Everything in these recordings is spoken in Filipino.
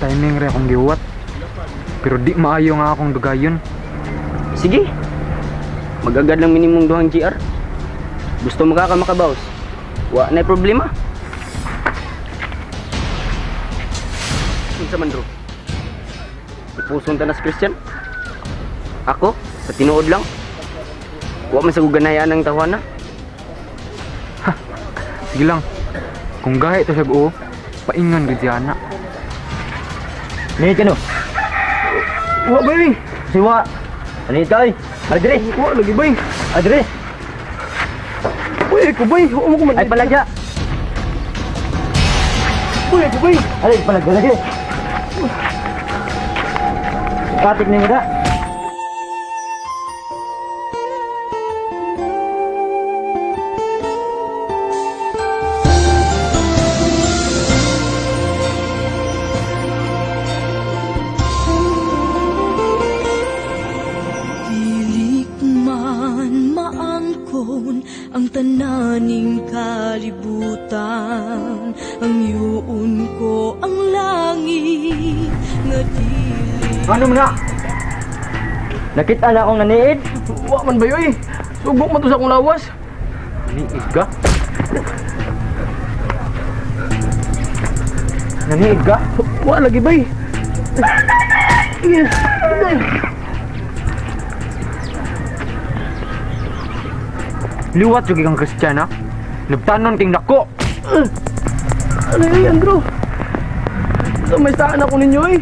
timing rin akong giwat. Pero di maayo nga akong dugayon. Sige. Magagad lang minimum 2 GR. Gusto mo ka makabaws? Wa na problema. Unsa man, bro? Ipuson ta na sa Christian? Ako? Sa tinuod lang? Wa man sa guganayaan ng tawana? Sige lang. Kung gahe to siya oo, paingan gid siya na. Ni kano? Wa ba eh? Siwa. Ani tay? Adre. Wa lagi ba eh? Adre. Uy, ko ba eh? Wa mo ko man. Ay palagya. Uy, ko ba eh? Ay palagya lagi. Katik ni muda. Ang tananing kalibutan, ang yuon ko ang langit nga dili. Ano mo na? Nakita na akong naniid? Wa man ba yoy? Subok man to sa akong lawas. Niig ka? Naniid ka? Wa lagi ba eh? Liwat yung kang Kristiyana. Nagtanon king dako. Ano yun, Andrew? So, may saan ako ninyo eh.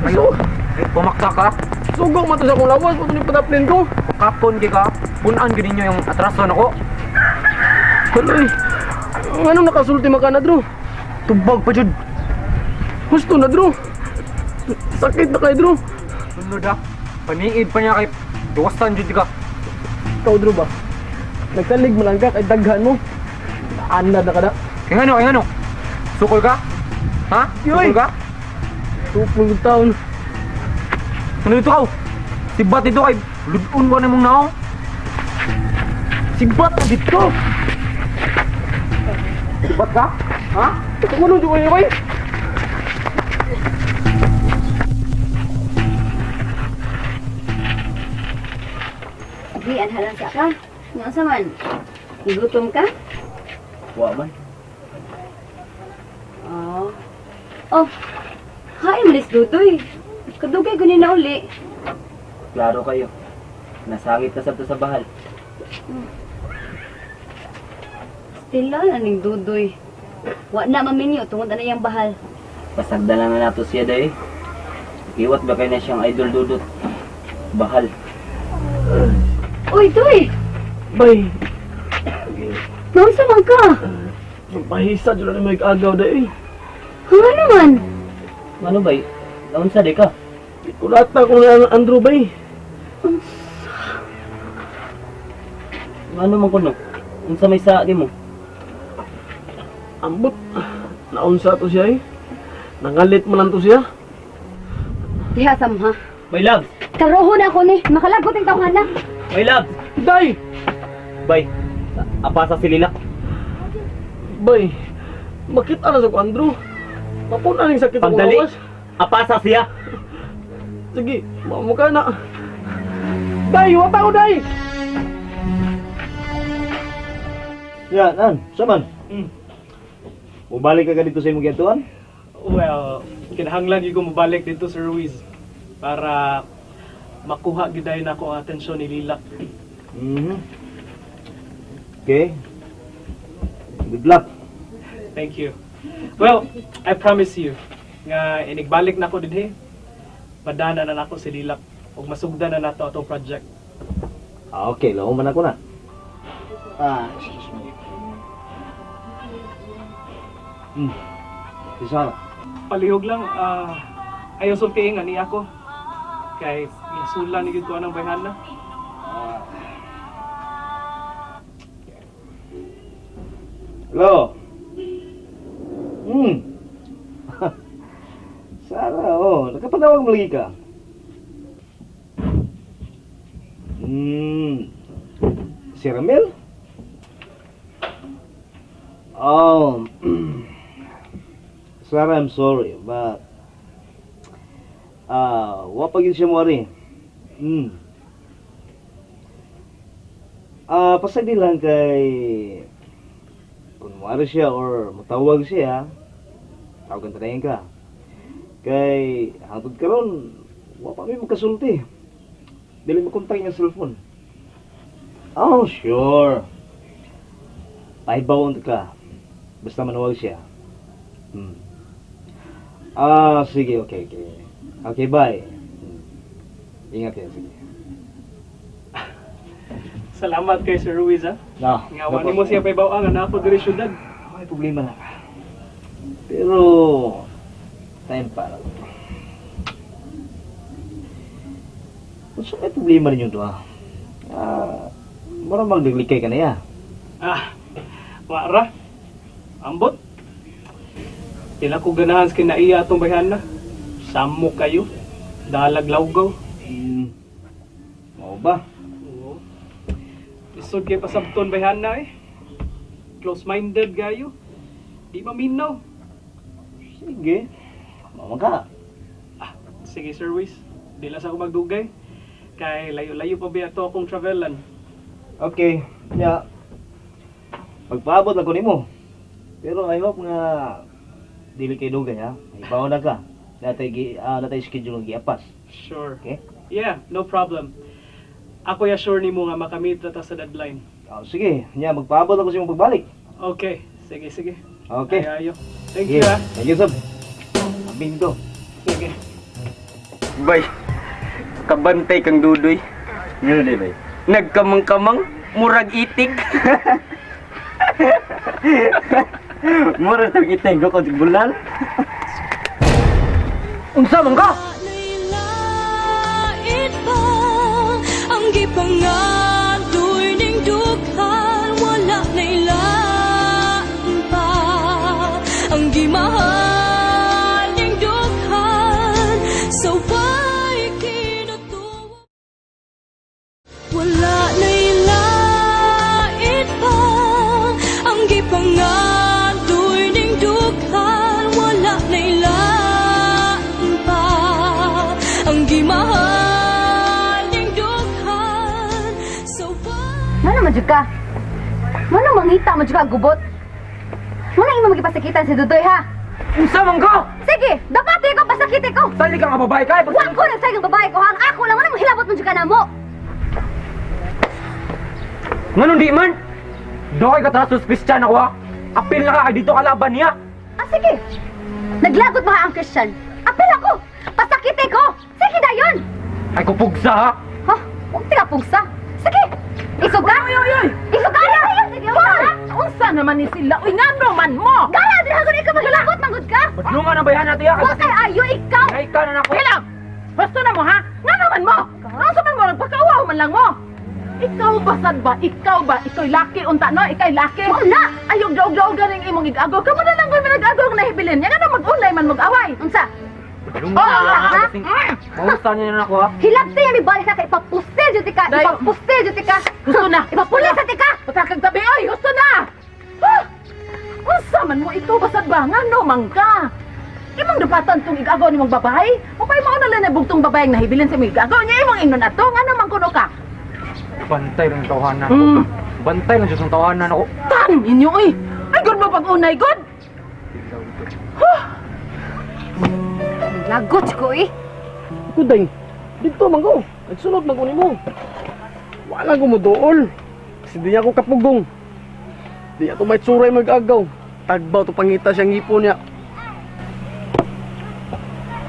Ayo. Ay, pumakta ka. Sugok man to sa akong lawas. Pato ni pataplin ko. Kapon kay ka. Punan gid ninyo yung atraso nako. Ano eh? Anong nakasulti maka na, Drew? Tubag pa jud. Gusto na, Drew. Sakit na kay, Drew. Sunod ah. Paniid pa niya kay duwasan jud ka. Ikaw, Drew ba? Nagkalig mo lang ka kay daghan mo. Anad na ka na. Kay ngano? Sukol ka? Ha? Yoy! Sukol ka? 20 taon. Ano ito ka? Sibat ito kay ludun ko na mong nao. Sigbat na dito. Sibat ka? Ha? Ito mo nung di ko eh. Di, anhalan sa ka. Nga sa man? Igutom ka? Wa man. Oh. Oh. Hain malis dutoy. Kadugay gunin na uli. Klaro kayo. Nasangit na sabto sa bahal. Still lang aning dudoy. Wa na maminyo tungod na iyang bahal. Pasagda na nato siya day. Iwat ba kay na siyang idol dudot? Bahal. Uy, Toy! Bay, Nausa man ka? pahisa dyan na may agaw da eh. Ano naman? Ano bay? Naunsa di ka? Kulata ko na Andrew bay. Ano man kuno? Unsa may sa di mo? Ambot. Naunsa to siya eh. Nangalit mo lang to siya. Diha sam ha. May loves! Karoho na ako ni. Makalagot ang tawhan na. May loves! Day! Bay, apasa si Lilak. Bay, makita na sa ko Andrew. Mapuna ning sakit akong Pagdali, lawas. apasa siya. Sige, mamukha na. Day, wata ko day! Yan, saman. Mubalik ka dito sa imong giyatuan? Well, kinahanglan gyud ko mabalik dito sa Ruiz para makuha giday na ko ang atensyon ni Lilak. Okay. Good luck. Thank you. Well, I promise you nga inigbalik na ko dinhi. Padana na nako si Lilak ug masugdan na nato atong project. Okay, laho man ako na. Excuse me. Isa na. Palihog lang ayaw sultiing ani ako. Kay isulan ni gid ko anang bayhana. Hello. Sana, nakapanawag mo lagi ka. Si Ramel? Oh, Sarah, I'm sorry, but Wapag yun siya mo ari. Pasagi lang kay kung muari siya or matawag siya, tawagan tanayin ka. Kay hangtod karon, wa pa mi magkasulti. Dili mo kontak niya cellphone. Oh, sure. Paibawon ka. Basta manawag siya. Sige, okay. Okay, bye. Ingat yan, sige. Salamat kay Sir Ruiz, ha? No, Nga, wani mo siya pa ibawang, na ako diri syudad. may problema na ka. Pero, time para. Kung may problema ninyo to, marang magdaglikay ka na ya. Wara. Ambot. Pila ko ganahan sa kinaiya atong bayhan na. Samok kayo. Dalag lawgaw. Mau ba? Oo. Isod kay pasabton bayhan na eh. Close-minded gayo. Di maminaw. Sige. Mau ka. Sige, Sir Ruiz. Di lang sa ako magdugay. Kay layo-layo pa ba ito akong travelan. Okay. Ya. Magpaabot ako nimo. Pero I hope nga dili kay dugay ha. Ibaw na ka. Natay schedule ng giapas. Sure. Okay? Yeah, no problem. Ako assure nimo nga makamit na ta sa deadline. Sige. Nya magpaabot ako sa imong pagbalik. Okay. Sige. Okay. Ayo. Thank you, ha. Thank you, sir. Abing to. Sige. Bay, kabantay kang dudoy. Ngayon din, bay. Nagkamang-kamang, murag itik. Mura sa kiteng ko kung bulal. Unsa man ka? Nailait pa ang gipangadoy ning dughan, wala nailaan pa ang gimahal ning dughan, so why kinatuwa? Wala nailaan pa ang gipangadoy ning dughan, wala nailaan pa ang gimahal ning dughan, so why? Ano man jud ka? Ano mangita man jud ka gubot? Muna imo magipasakitan si Dudoy ha. Unsa man ka? Sige, dapat ko pasakite ko. Sali ka nga babae ka. Wa ko nagsagang babae ko hang ako lang ano hilabot man jud ka namo. Nganon di man? Doy ka trasos Christian ako ha. Apil na ka kay dito kalaban niya. Sige. Naglagot ba ang Christian? Apil ako. Pasakite ko. Sige dayon. Ay kupugsa ha. Ha? Huwag ka pugsa. Sige. Isog ka? Isog ka? Unsa naman ni sila? Uy, ngano man mo? Gala, di hagod ikaw maglagot, manggod ka. Badlungan ang bayan natin ha. Huwag kay ayo ikaw. Ay ka na nako. Hilang! Gusto na mo, ha? Ngano man mo? Ano man mo? Nagpakawaw man lang mo. Ikaw basad ba? Ikaw ba? Ikaw'y laki unta, no? Ikaw'y laki. Wala. Ayog daw ganing imong igagaw. Kamu na lang kung nag-agaw na hibilin. Yan ano mag-unlay man mag-away. Unsa? Badlungan na kasing. Mausta niya na ako ha. Hilabti yan, ibalik ka kay ipapustil jud ka. Day. Ipapustil jud ka. Gusto na. Ipapulis sa tika. Patakag tabi. Oy, gusto na! Ha? Unsa man mo ikaw basad ba? Ngano man ka? Imong dapatan tong igagaw ni mong babae? O kay mao na lang na bugtong babae nga hibilin sa imong igagaw niya imong ino na to. Ngano man kuno ka? Bantay lang yung tawanan ako. Bantay lang yung tawanan ako. Tan inyo oy. Ay gud mo pag unay gud. Lagot ko eh. Kuday, dito man ko. Nagsunod man ko nimo. Wala ko mo dool. Kasi di ako kapugong. Di ato may tsuray mag-agaw. Tagbaw to pangita siyang ipon niya.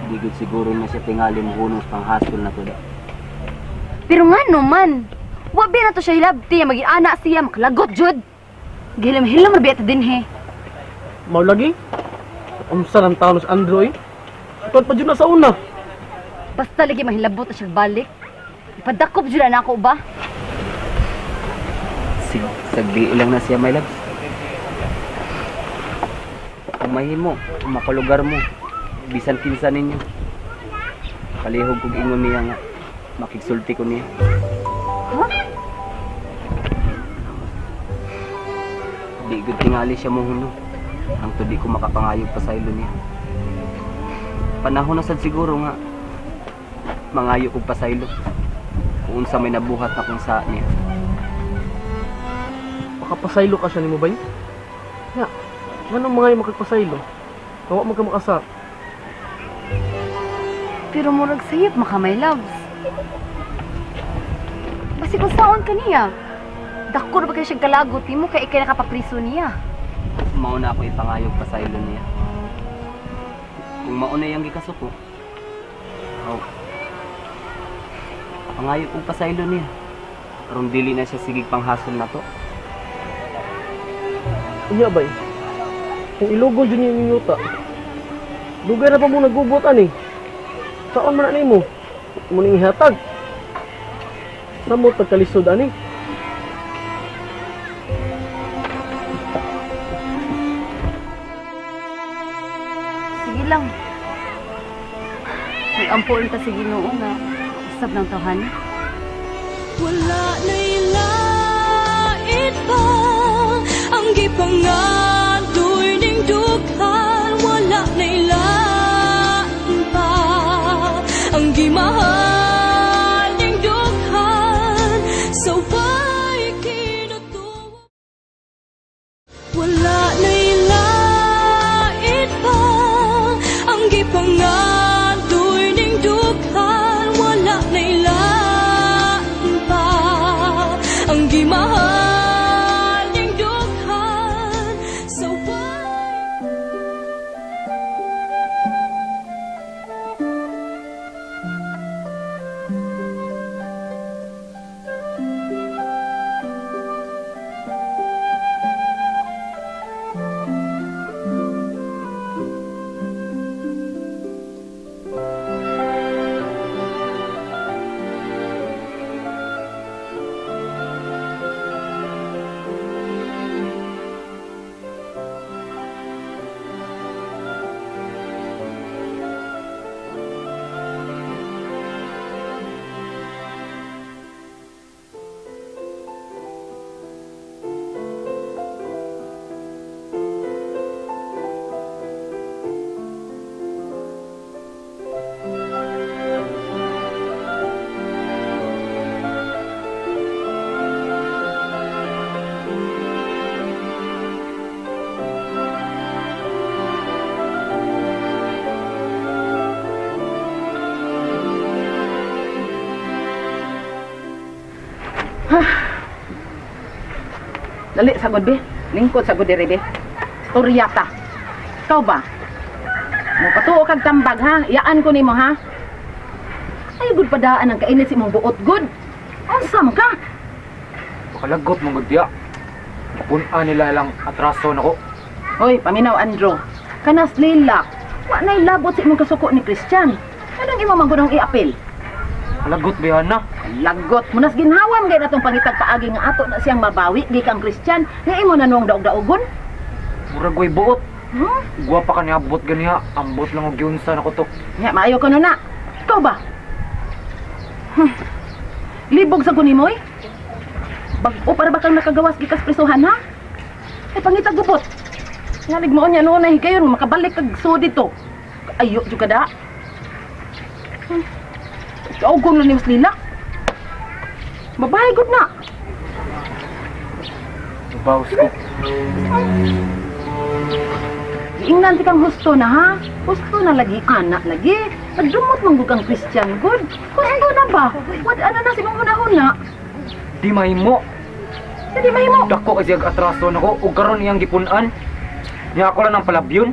Di gud siguro na siya tingali mo hunos pang haskell na to da. Pero nga naman. Wabi na to siya hilabti. Mag-iana siya. Makalagot jud. Gilam-hilam rabi ito din he. Mau lagi? Umsa ng taon sa Android? Ikot pa dyan na sa una. Basta lagi mahilabot na siya balik. Ipadakop jud na ako ba? Sagdi lang na siya, my loves. Umahin mo, makalugar mo. Bisan kinsa ninyo. Palihog kong ingon niya nga. Makigsulti ko niya. Huh? Di gud tingali siya mo huno. Ang tudi ko makapangayog pa sa ilo niya. Panahon na sad siguro nga. mangayo kong pasaylo. Kung unsa may nabuhat na kung saan niya. Makapasaylo ka siya ni mo bay? Ya, ganun mga yung makapasaylo. Kawa man ka makasa. Pero murag sayop maka my loves. Basi kung saon ka niya. Dakor ba kayo siya kalagot mo kay ikay nakapapriso niya. Mauna ako ipangayog pasaylo niya. Kung mauna yung gikasuko, pangayog kong pasaylo niya. Karong dili na siya sigig panghasol na to. Iya bay. Kung ilugol dyan yung yuta. Lugay na pa mo nagubot ani. Saan man na mo? Muning ihatag. Namo tagkalisod ani. Sige lang. Mag-ampol ta sa Ginoo nga. Usab ng tawhan. Wala na'y lait pa ang gipangadoy ning dughan. Wala na'y laan pa ang gimahal ning dughan. So why kinutuwa? Wala na'y lait pa ang gipangadoy ning dughan. Wala na'y laan pa ang gimahal ning dughan. So why? Dali, sagod be. Lingkod sagod diri be. Storyata. Ikaw ba? Mo patuo kag tambag ha. Iyaan ko nimo ha. Ay gud padaan ang kainit si imong buot good. Onsam ka? Makalagot mong gudya. Punan nila lang atraso nako. Hoy, paminaw Andrew. Kanas lilak. Wa na'y labot sa imong kasuko ni Christian. Anong imo manggudong i-apil? Makalagot bihan na. Lagot mo nas ginhawam gay natong pangitag paagi nga ato na siyang mabawi di kang Christian. Nga imo na nuong daog-daogon. Murag way buot. Hmm? Guwapa ka niya abot ganiha. Ambot lang og giunsa nako to. Nga maayo ko na. Ikaw ba? Libog sa kunimoy? Bag-o para ba kang nakagawas gikas prisuhan ha? Ay pangitag gubot. Ngalig mo niya noon na higayon makabalik kag so dito. Ayo jud kada. Ikaw kung na niwas lila. Babae gud na. Bawas ko. Giingnan ti kang husto na ha. Husto na lagi anak lagi. Nagdumot mong kang Christian good. Husto na ba? What ano na si mong hunahuna? Di mahimo. Hindi mahimo. Dako kasi ag atraso nako ug karon iyang gipunan. Niya ako lang ng palabyon.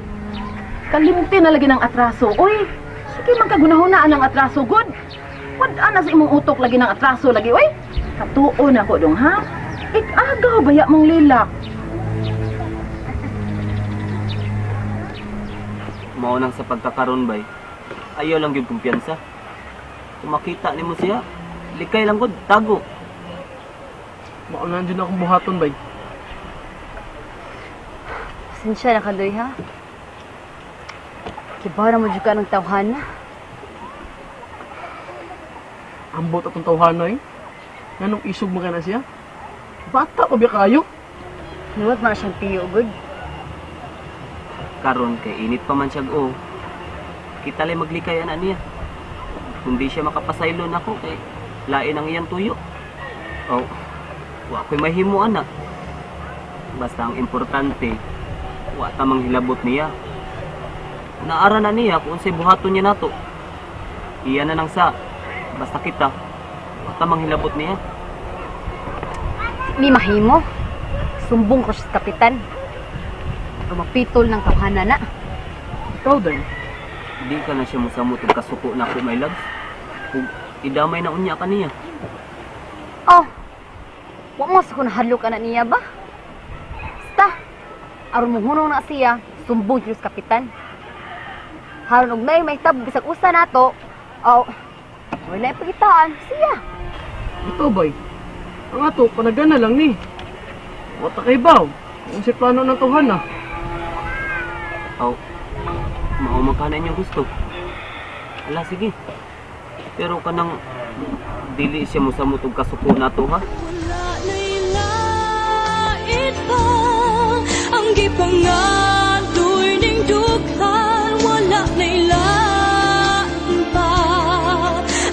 Kalimti na lagi ng atraso. Uy, sige magkagunahunaan ng atraso good. What ana sa imong utok lagi ng atraso lagi uy. Katuon ako dong ha. Ik-agaw baya mong lilak. Maunang sa pagkakaroon bay. Ayaw lang yung kumpiyansa. Kung makita ni mo siya, likay lang gud, tago. Maunahan dyan akong buhaton bay. Sinsya na kadoy ha. Kibaw na mo dyan ka ng tawhan na. Ambot atong tawhanay. Nganong isog mo ka na siya? Bata pa biya kayo? Nuwat man siyang tiyo good. Karon kay init pa man siya kita lay maglikay ana niya. Kundi siya makapasaylo na ako kay lain ang iyang tuyo. O, wa ko'y mahimo anak. Basta ang importante, wa tamang hilabot niya. Naara na niya kung unsay buhaton niya nato. Iya na nang sa, basta kita, wa tamang hilabot niya. Di mahimo. Sumbong ko siya sa kapitan. O mapitol ng kahanan na. Ikaw din. Di ka na siya musamot og kasuko na ako, my loves. Kung idamay na unya ka niya. Oh, wa mo sa kung nahadlok ka na niya ba? Basta, aron mong hunong na siya, sumbong siya sa kapitan. Haron og may tab bisag usa nato. Oh, wala pagitaan siya. Ito, bay. Ang ato, panagana lang ni. Wata kay baw. Kung si plano ng tuhan na. Aw, mao ka na inyong gusto. Ala, sige. Pero kanang dili siya musamot og kasuko nato, ha? Wala na'y lait pa ang gipangadoy ning dughan. Wala na'y laan pa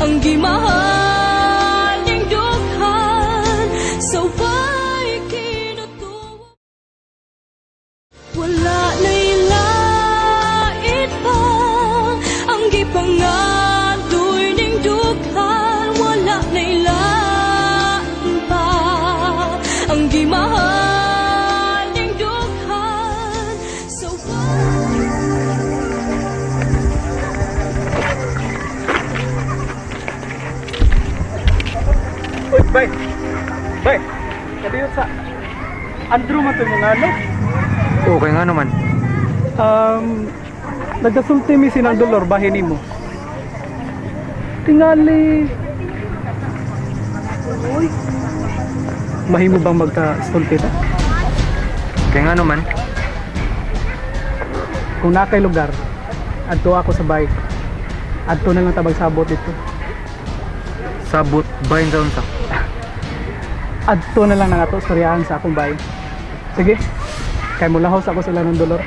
ang gimahal ning dughan. So why kinutuwa? Wala na'y lait pa ang gipangadoy ning dughan. Wala na'y laan pa ang gimahal ning dughan. So Uy, bay. Bay. Sabi yun sa Andrew man ito mga ano. Okay nga naman. Nagasulti mi sinang dolor bahin nimo. Tingali. Uy. Mahimo bang magka-sulti ta? Okay nga naman. Kung nakay lugar, adto ako sa bay. Adto na lang tabag sabot dito. Sabot bahin sa unsa. Adto na lang na ato storyahan sa akong bay. Sige. Kay mulahos ako sila ng dolor.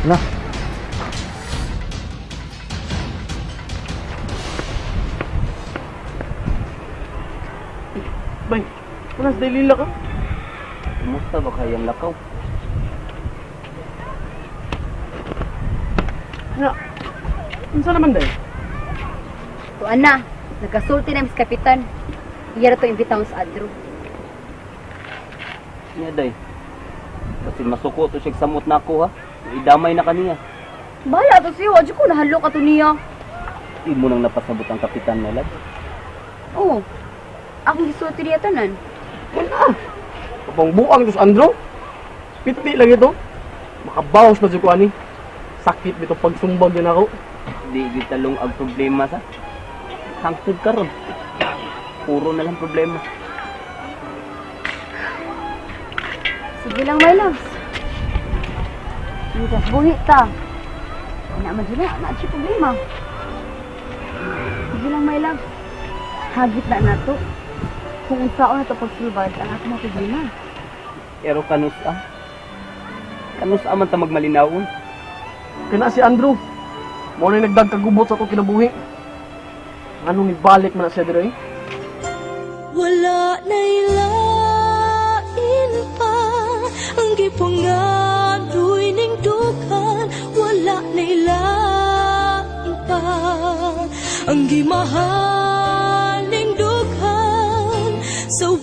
Na. Bay, kunas dalila ka? Kumusta ba kayang lakaw? Na. Unsa naman day? Tuan na, nagkasulti na yung kapitan. Iya na to imbitang sa Andrew. Niya, day. Kasi masuko to siya samot na ako, ha? Idamay na kaniya. Bahala to siya, adyo ko nahadlok ka to niya. Di mo nang napasabot ang kapitan, my love. Oo, akong gisulti niya tanan. Kapang buang ito sa Andrew. Piti lang ito. Makabawas na siya ko ani. Sakit nito pagsumbag din ako. Di gitalong ang problema sa. Hangtod ka ron. Puro na lang problema. Sige lang, my loves. Hindi buhi ta. Ano man dyan na siya problema. Sige lang, my loves. Hagit na na to. Kung unsaon na ito pagsulbad, ang ato mga problema. Pero kanusa? Kanusa man ta magmalinawon? Kaya si Andrew. Mo na nagdagkagubot sa itong kinabuhi. Anong ibalik man na siya dire? wala na'y lain pa ang gipangadoy ning dughan. Wala na'y lain pa ang gimahal ning dughan. So